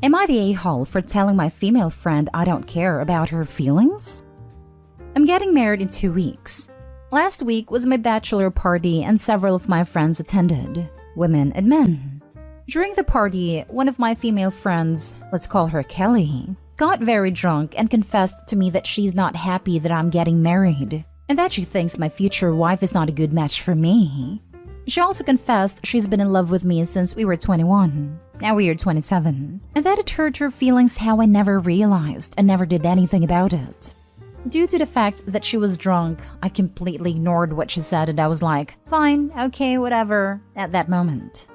Am I the a-hole for telling my female friend I don't care about her feelings? I'm getting married in 2 weeks. Last week was my bachelor party and several of my friends attended, women and men. During the party, one of my female friends, let's call her Kelly, got very drunk and confessed to me that she's not happy that I'm getting married and that she thinks my future wife is not a good match for me. She also confessed she's been in love with me since we were 21. Now we are 27. And that it hurt her feelings how I never realized and never did anything about it. Due to the fact that she was drunk, I completely ignored what she said and I was like, fine, okay, whatever, at that moment.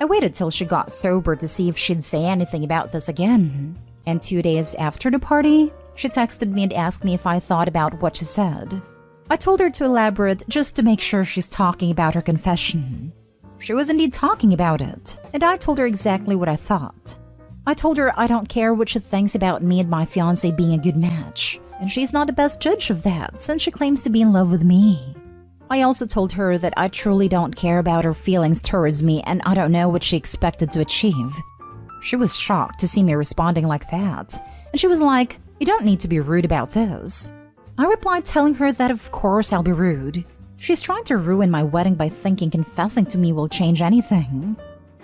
I waited till she got sober to see if she'd say anything about this again. And 2 days after the party, she texted me and asked me if I thought about what she said. I told her to elaborate just to make sure she's talking about her confession. She was indeed talking about it, and I told her exactly what I thought. I told her I don't care what she thinks about me and my fiancé being a good match, and she's not the best judge of that since she claims to be in love with me. I also told her that I truly don't care about her feelings towards me and I don't know what she expected to achieve. She was shocked to see me responding like that, and she was like, "You don't need to be rude about this." I replied telling her that of course I'll be rude. She's trying to ruin my wedding by thinking confessing to me will change anything.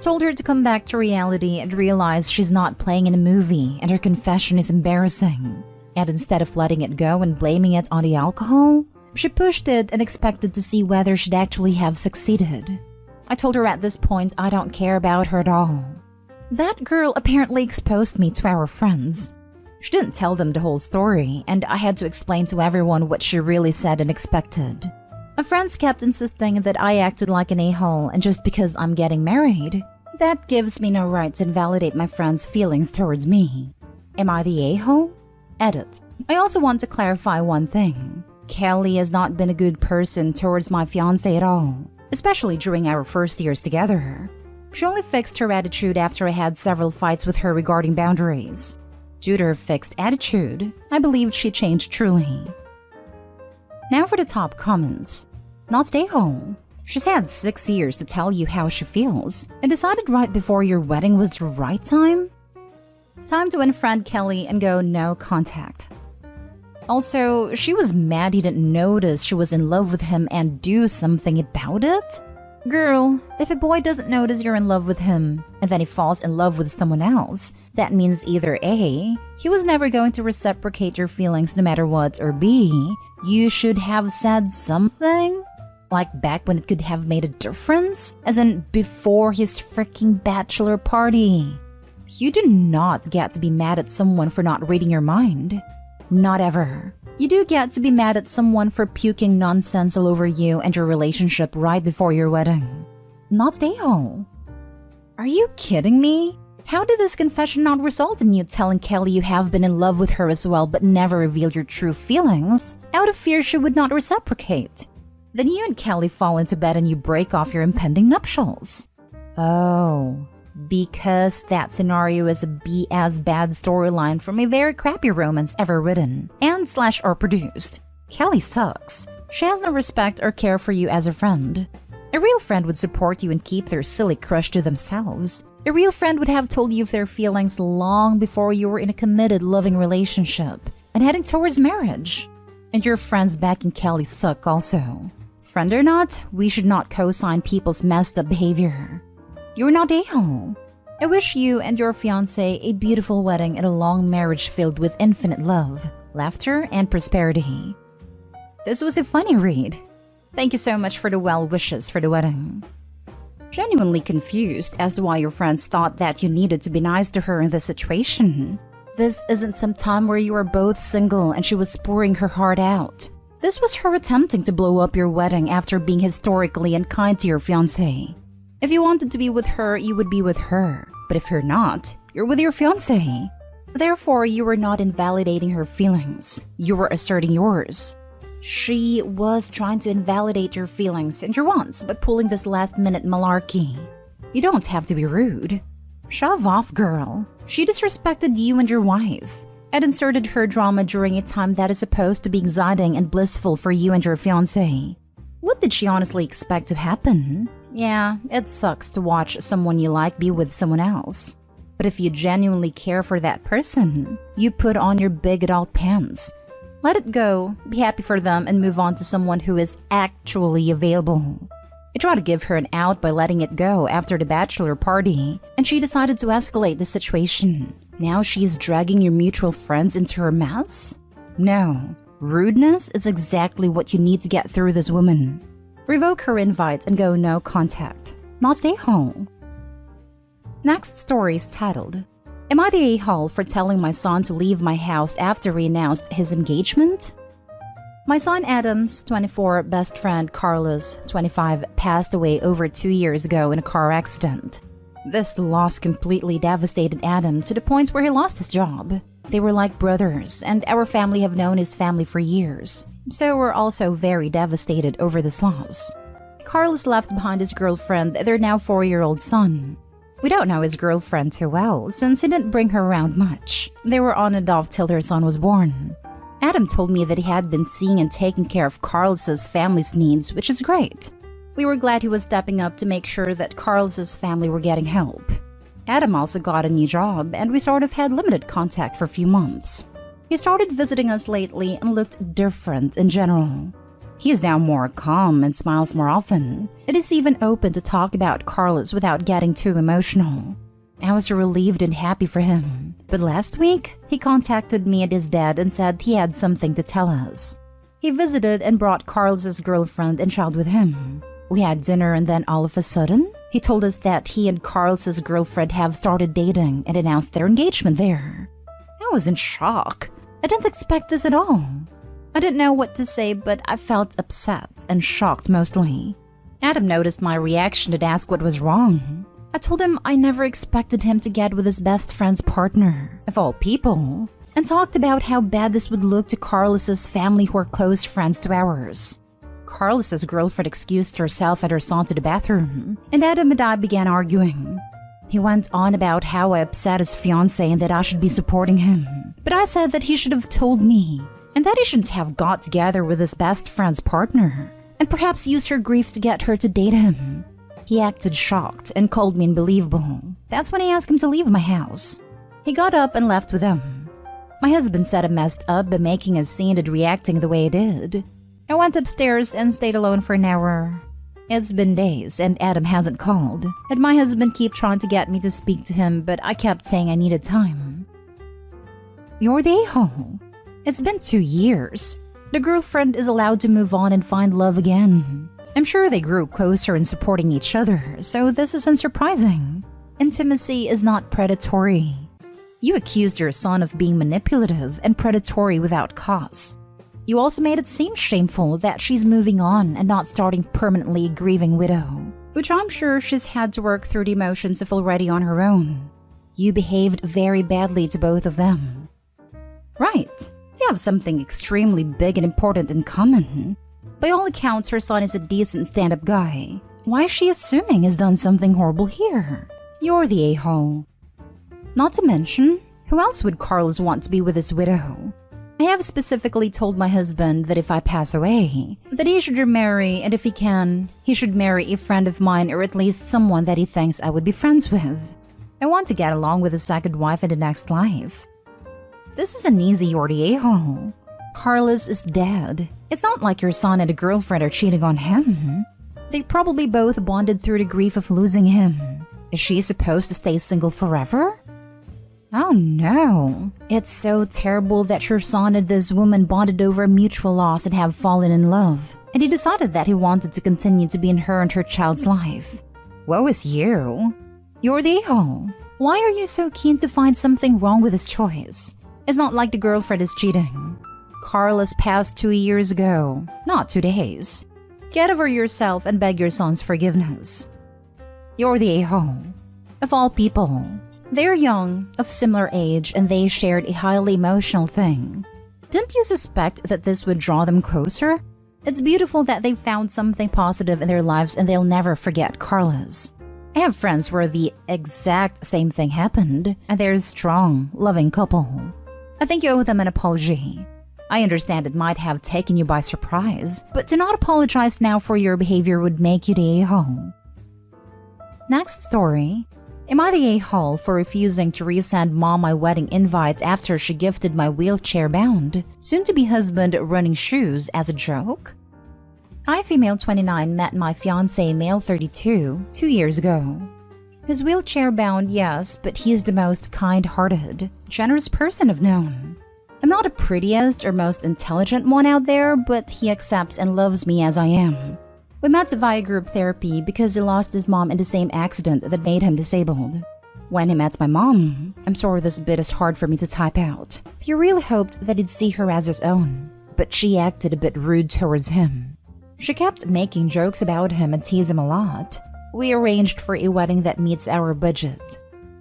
Told her to come back to reality and realize she's not playing in a movie and her confession is embarrassing. And instead of letting it go and blaming it on the alcohol, she pushed it and expected to see whether she'd actually have succeeded. I told her at this point I don't care about her at all. That girl apparently exposed me to our friends. She didn't tell them the whole story, and I had to explain to everyone what she really said and expected. My friends kept insisting that I acted like an a-hole, and just because I'm getting married, that gives me no right to invalidate my friends' feelings towards me. Am I the a-hole? Edit. I also want to clarify one thing. Kelly has not been a good person towards my fiancé at all, especially during our first years together. She only fixed her attitude after I had several fights with her regarding boundaries. Due to her fixed attitude, I believed she changed truly. Now for the top comments. Not stay home. She's had 6 years to tell you how she feels and decided right before your wedding was the right time? Time to unfriend Kelly and go no contact. Also, she was mad he didn't notice she was in love with him and do something about it? Girl, if a boy doesn't notice you're in love with him, and then he falls in love with someone else, that means either A, he was never going to reciprocate your feelings no matter what, or B, you should have said something? Like back when it could have made a difference? As in, before his freaking bachelor party. You do not get to be mad at someone for not reading your mind. Not ever. You do get to be mad at someone for puking nonsense all over you and your relationship right before your wedding. Not a-hole. Are you kidding me? How did this confession not result in you telling Kelly you have been in love with her as well but never revealed your true feelings, out of fear she would not reciprocate? Then you and Kelly fall into bed and you break off your impending nuptials. Oh, because that scenario is a BS bad storyline from a very crappy romance ever written and / or produced. Kelly sucks. She has no respect or care for you as a friend. A real friend would support you and keep their silly crush to themselves. A real friend would have told you of their feelings long before you were in a committed, loving relationship and heading towards marriage. And your friends backing Kelly suck also. Friend or not, we should not co-sign people's messed up behavior. You're not a-hole. I wish you and your fiancé a beautiful wedding and a long marriage filled with infinite love, laughter, and prosperity. This was a funny read. Thank you so much for the well wishes for the wedding. Genuinely confused as to why your friends thought that you needed to be nice to her in this situation. This isn't some time where you were both single and she was pouring her heart out. This was her attempting to blow up your wedding after being historically unkind to your fiancé. If you wanted to be with her, you would be with her. But if you're not, you're with your fiancé. Therefore, you were not invalidating her feelings. You were asserting yours. She was trying to invalidate your feelings and your wants by pulling this last-minute malarkey. You don't have to be rude. Shove off, girl. She disrespected you and your wife and inserted her drama during a time that is supposed to be exciting and blissful for you and your fiancé. What did she honestly expect to happen? Yeah, it sucks to watch someone you like be with someone else. But if you genuinely care for that person, you put on your big adult pants. Let it go, be happy for them, and move on to someone who is actually available. I tried to give her an out by letting it go after the bachelor party, and she decided to escalate the situation. Now she is dragging your mutual friends into her mess? No. Rudeness is exactly what you need to get through this woman. Revoke her invites and go no contact. Not stay home. Next story is titled, Am I the a-hole for telling my son to leave my house after he announced his engagement? My son Adam's 24 best friend Carlos, 25, passed away over 2 years ago in a car accident. This loss completely devastated Adam to the point where he lost his job. They were like brothers, and our family have known his family for years, so we're also very devastated over this loss. Carlos left behind his girlfriend, their now 4-year-old son. We don't know his girlfriend too well, since he didn't bring her around much. They were on and off till their son was born. Adam told me that he had been seeing and taking care of Carlos's family's needs, which is great. We were glad he was stepping up to make sure that Carlos's family were getting help. Adam also got a new job, and we sort of had limited contact for a few months. He started visiting us lately and looked different in general. He is now more calm and smiles more often. It is even open to talk about Carlos without getting too emotional. I was relieved and happy for him. But last week, he contacted me and his dad and said he had something to tell us. He visited and brought Carlos's girlfriend and child with him. We had dinner, and then all of a sudden, he told us that he and Carlos's girlfriend have started dating and announced their engagement there. I was in shock. I didn't expect this at all. I didn't know what to say, but I felt upset and shocked mostly. Adam noticed my reaction and asked what was wrong. I told him I never expected him to get with his best friend's partner, of all people, and talked about how bad this would look to Carlos's family who are close friends to ours. Carlos's girlfriend excused herself and her son to the bathroom, and Adam and I began arguing. He went on about how I upset his fiancée and that I should be supporting him, but I said that he should have told me, and that he shouldn't have got together with his best friend's partner, and perhaps use her grief to get her to date him. He acted shocked and called me unbelievable. That's when I asked him to leave my house. He got up and left with them. My husband said I messed up by making a scene and reacting the way he did. I went upstairs and stayed alone for an hour. It's been days and Adam hasn't called, and my husband kept trying to get me to speak to him, but I kept saying I needed time. You're the a-hole. It's been 2 years. The girlfriend is allowed to move on and find love again. I'm sure they grew closer in supporting each other, so this isn't surprising. Intimacy is not predatory. You accused your son of being manipulative and predatory without cause. You also made it seem shameful that she's moving on and not starting permanently a grieving widow, which I'm sure she's had to work through the emotions of already on her own. You behaved very badly to both of them. Right, they have something extremely big and important in common. By all accounts, her son is a decent stand-up guy. Why is she assuming he's done something horrible here? You're the a-hole. Not to mention, who else would Carlos want to be with this widow? I have specifically told my husband that if I pass away, that he should remarry, and if he can, he should marry a friend of mine or at least someone that he thinks I would be friends with. I want to get along with his second wife in the next life. This is an easy you're the a-hole. Carlos is dead. It's not like your son and a girlfriend are cheating on him. They probably both bonded through the grief of losing him. Is she supposed to stay single forever? Oh no. It's so terrible that your son and this woman bonded over a mutual loss and have fallen in love. And he decided that he wanted to continue to be in her and her child's life. Woe is you. You're the a-hole. Why are you so keen to find something wrong with his choice? It's not like the girlfriend is cheating. Carlos passed 2 years ago, not 2 days. Get over yourself and beg your son's forgiveness. You're the a-hole. Of all people, they're young, of similar age, and they shared a highly emotional thing. Didn't you suspect that this would draw them closer? It's beautiful that they found something positive in their lives and they'll never forget Carlos. I have friends where the exact same thing happened, and they're a strong, loving couple. I think you owe them an apology. I understand it might have taken you by surprise, but to not apologize now for your behavior would make you the a-hole. Next story. Am I the a-hole for refusing to resend mom my wedding invite after she gifted my wheelchair-bound, soon-to-be husband running shoes as a joke? I, female 29, met my fiancé, male 32, 2 years ago. He's wheelchair-bound, yes, but he's the most kind-hearted, generous person I've known. I'm not the prettiest or most intelligent one out there, but he accepts and loves me as I am. We met via group therapy because he lost his mom in the same accident that made him disabled. When he met my mom, I'm sorry this bit is hard for me to type out. He really hoped that he'd see her as his own, but she acted a bit rude towards him. She kept making jokes about him and teased him a lot. We arranged for a wedding that meets our budget.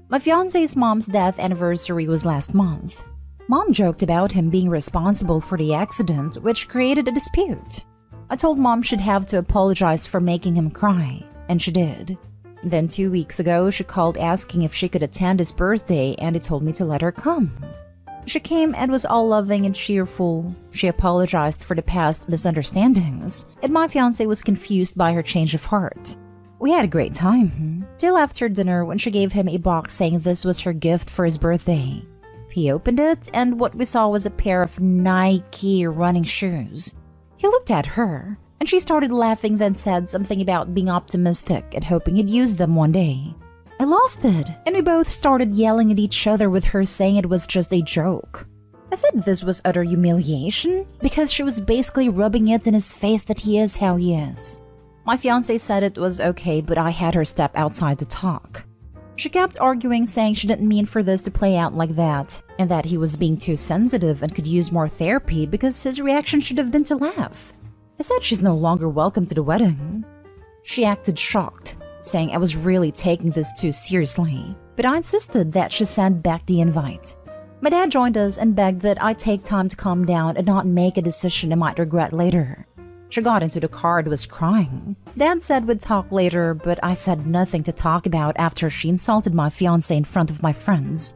My fiancé's mom's death anniversary was last month. Mom joked about him being responsible for the accident, which created a dispute. I told mom she'd have to apologize for making him cry, and she did. Then 2 weeks ago, she called asking if she could attend his birthday, and he told me to let her come. She came and was all loving and cheerful. She apologized for the past misunderstandings, and my fiancé was confused by her change of heart. We had a great time, till after dinner when she gave him a box saying this was her gift for his birthday. He opened it, and what we saw was a pair of Nike running shoes. He looked at her, and she started laughing, then said something about being optimistic and hoping he'd use them one day. I lost it, and we both started yelling at each other with her saying it was just a joke. I said this was utter humiliation, because she was basically rubbing it in his face that he is how he is. My fiancé said it was okay, but I had her step outside to talk. She kept arguing, saying she didn't mean for this to play out like that, and that he was being too sensitive and could use more therapy because his reaction should have been to laugh. I said she's no longer welcome to the wedding. She acted shocked, saying I was really taking this too seriously, but I insisted that she send back the invite. My dad joined us and begged that I take time to calm down and not make a decision I might regret later. She got into the car and was crying. Dad said we'd talk later, but I said nothing to talk about after she insulted my fiancé in front of my friends.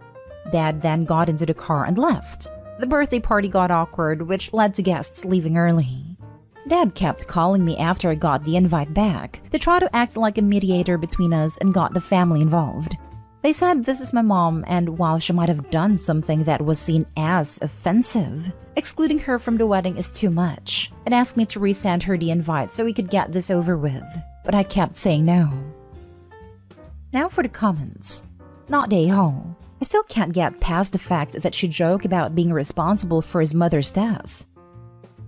Dad then got into the car and left. The birthday party got awkward, which led to guests leaving early. Dad kept calling me after I got the invite back to try to act like a mediator between us and got the family involved. They said this is my mom, and while she might have done something that was seen as offensive, excluding her from the wedding is too much, and asked me to resend her the invite so we could get this over with, but I kept saying no. Now for the comments. Not a-hole. I still can't get past the fact that she joked about being responsible for his mother's death.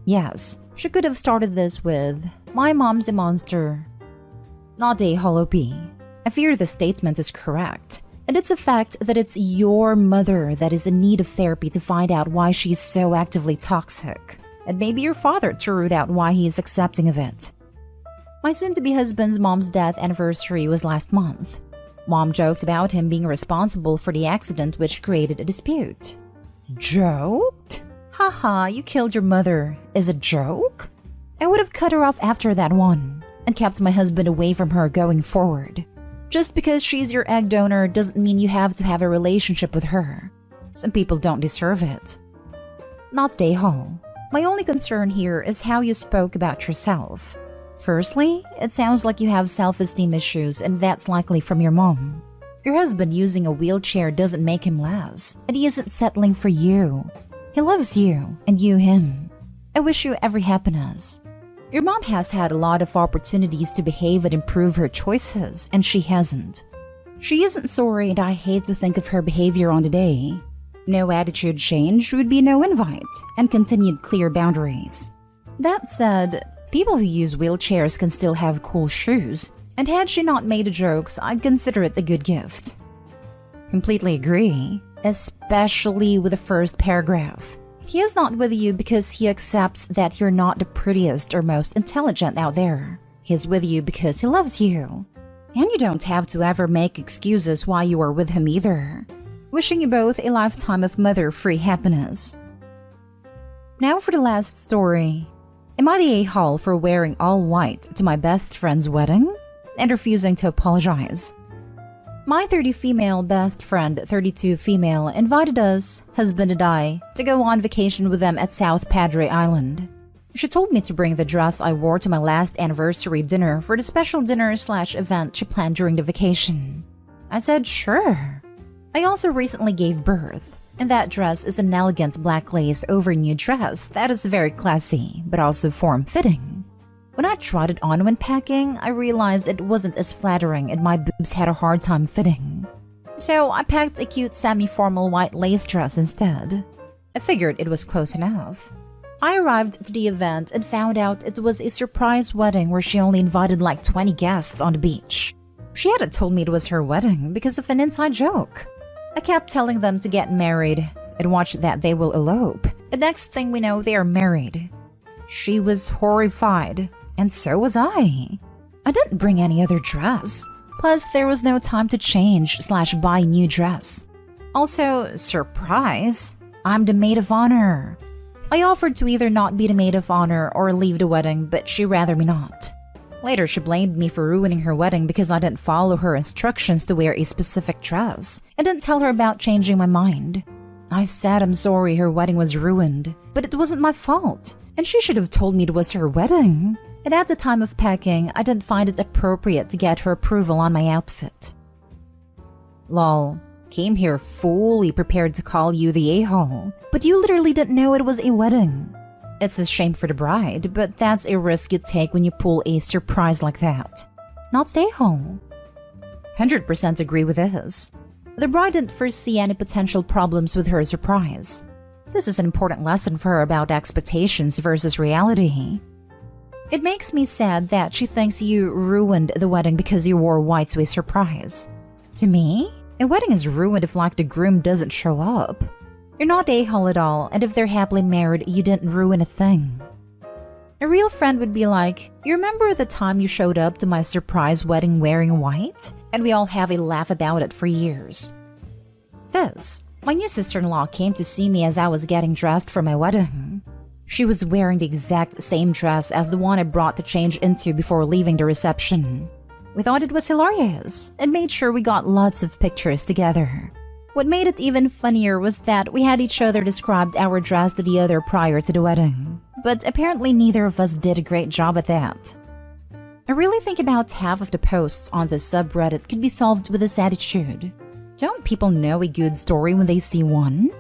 Yes, she could have started this with, "My mom's a monster." Not a-hole OP. I fear the statement is correct, and it's a fact that it's your mother that is in need of therapy to find out why she's so actively toxic, and maybe your father to root out why he is accepting of it. My soon-to-be husband's mom's death anniversary was last month. Mom joked about him being responsible for the accident which created a dispute. Joked? Haha, you killed your mother. Is it a joke? I would have cut her off after that one, and kept my husband away from her going forward. Just because she's your egg donor doesn't mean you have to have a relationship with her. Some people don't deserve it. Not a-hole. My only concern here is how you spoke about yourself. Firstly, it sounds like you have self-esteem issues, and that's likely from your mom. Your husband using a wheelchair doesn't make him less, and he isn't settling for you. He loves you, and you him. I wish you every happiness. Your mom has had a lot of opportunities to behave and improve her choices, and she hasn't. She isn't sorry, and I hate to think of her behavior on the day. No attitude change would be no invite, and continued clear boundaries. That said, people who use wheelchairs can still have cool shoes, and had she not made the jokes, I'd consider it a good gift. Completely agree, especially with the first paragraph. He is not with you because he accepts that you're not the prettiest or most intelligent out there. He's with you because he loves you. And you don't have to ever make excuses why you are with him either. Wishing you both a lifetime of mother-free happiness. Now for the last story. Am I the a-hole for wearing all white to my best friend's wedding and refusing to apologize? My 30 female best friend, 32 female, invited us, husband and I, to go on vacation with them at South Padre Island. She told me to bring the dress I wore to my last anniversary dinner for the special dinner/event she planned during the vacation. I said sure. I also recently gave birth, and that dress is an elegant black lace over nude dress that is very classy, but also form-fitting. When I tried it on when packing, I realized it wasn't as flattering and my boobs had a hard time fitting. So I packed a cute semi-formal white lace dress instead. I figured it was close enough. I arrived to the event and found out it was a surprise wedding where she only invited like 20 guests on the beach. She hadn't told me it was her wedding because of an inside joke. I kept telling them to get married and watch that they will elope. The next thing we know, they are married. She was horrified, and so was I. I didn't bring any other dress. Plus, there was no time to change/buy a new dress. Also, surprise, I'm the maid of honor. I offered to either not be the maid of honor or leave the wedding, but she'd rather me not. Later, she blamed me for ruining her wedding because I didn't follow her instructions to wear a specific dress and didn't tell her about changing my mind. I said I'm sorry her wedding was ruined, but it wasn't my fault, and she should have told me it was her wedding. And at the time of packing, I didn't find it appropriate to get her approval on my outfit. Lol, came here fully prepared to call you the a-hole, but you literally didn't know it was a wedding. It's a shame for the bride, but that's a risk you take when you pull a surprise like that. Not stay home. 100% agree with this. The bride didn't foresee any potential problems with her surprise. This is an important lesson for her about expectations versus reality. It makes me sad that she thinks you ruined the wedding because you wore white to a surprise. To me, a wedding is ruined if like the groom doesn't show up. You're not a-hole at all, and if they're happily married, you didn't ruin a thing. A real friend would be like, you remember the time you showed up to my surprise wedding wearing white? And we all have a laugh about it for years. My new sister-in-law came to see me as I was getting dressed for my wedding. She was wearing the exact same dress as the one I brought to change into before leaving the reception. We thought it was hilarious and made sure we got lots of pictures together. What made it even funnier was that we had each other described our dress to the other prior to the wedding, but apparently neither of us did a great job at that. I really think about half of the posts on this subreddit could be solved with this attitude. Don't people know a good story when they see one?